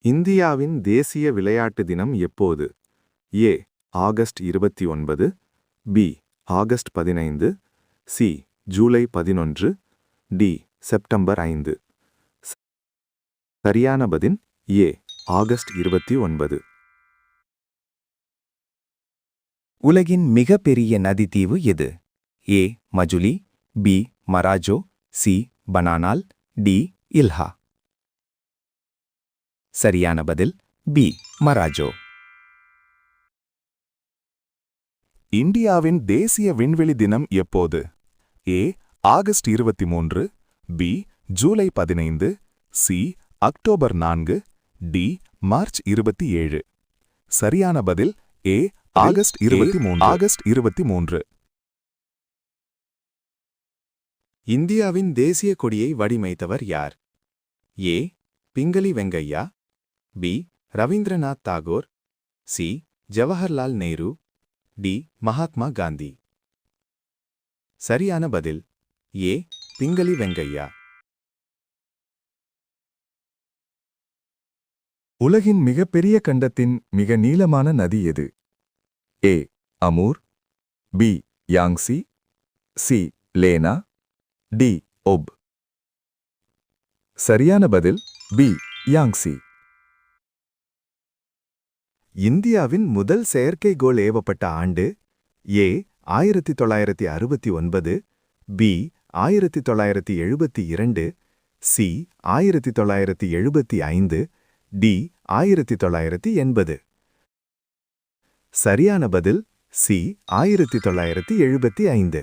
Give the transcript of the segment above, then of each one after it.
இந்தியாவின் தேசிய விளையாட்டு தினம் எப்போது? A. August 29, B. August 15, C. July 11, D. September 5. சரியான பதில் ஏ. ஆகஸ்ட் 29. உலகின் மிகப்பெரிய நதித்தீவு எது? A. Majuli, B. Marajo, C. Bananal, D. Ilha. சரியான பதில் பி. மராஜோ. இந்தியாவின் தேசிய விண்வெளி தினம் எப்போது? A. August 23, B. July 15, C. October 4, D. March 27. சரியான பதில் ஏ. ஆகஸ்ட் 23. இந்தியாவின் தேசிய கொடியை வடிவமைத்தவர் யார்? A. Pingali Venkayya, B. Rabindranath Tagore, C. Jawaharlal Nehru, D. Mahatma Gandhi. சரியான பதில் ஏ. பிங்களி வெங்கையா. உலகின் மிகப்பெரிய கண்டத்தின் மிக நீளமான நதி எது? A. Amur, B. Yangtze, C. Lena, D. Ob. சரியான பதில் பி. யாங்சி. இந்தியாவின் முதல் செயற்கைக்கோள் ஏவப்பட்ட ஆண்டு? ஏ. 1969, பி. 1972, சி. 1975, டி. 1980. சரியான பதில் சி. 1975.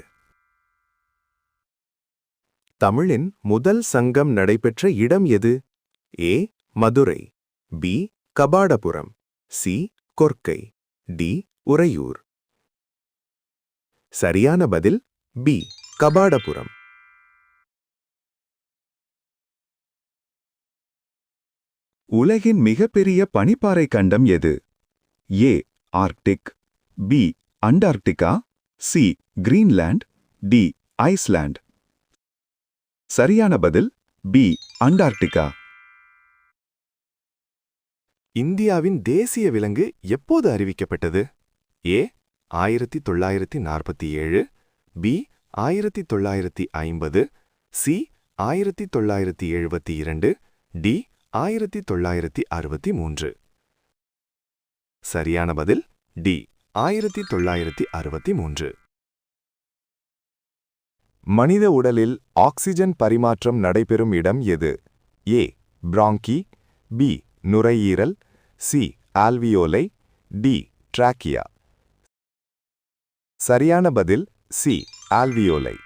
தமிழின் முதல் சங்கம் நடைபெற்ற இடம் எது? A. Madurai, B. Kapatapuram, C. Korkai, D. Uraiyur. சரியான பதில் பி. கபாடபுரம். உலகின் மிகப்பெரிய பனிப்பாறை கண்டம் எது? A. Arctic, B. Antarctica, C. Greenland, D. Iceland. சரியான பதில் பி. அண்டார்க்டிகா. இந்தியாவின் தேசிய விலங்கு எப்போது அறிவிக்கப்பட்டது? ஏ. 1947, பி. 1950, சி. 1972, டி. 1963. சரியான பதில் டி. 1963. மனித உடலில் ஆக்சிஜன் பரிமாற்றம் நடைபெறும் இடம் எது? ஏ. Bronchi, B. நுரையீரல், சி. Alveoli, D. டிராக்கியா. சரியான பதில் சி. ஆல்வியோலை.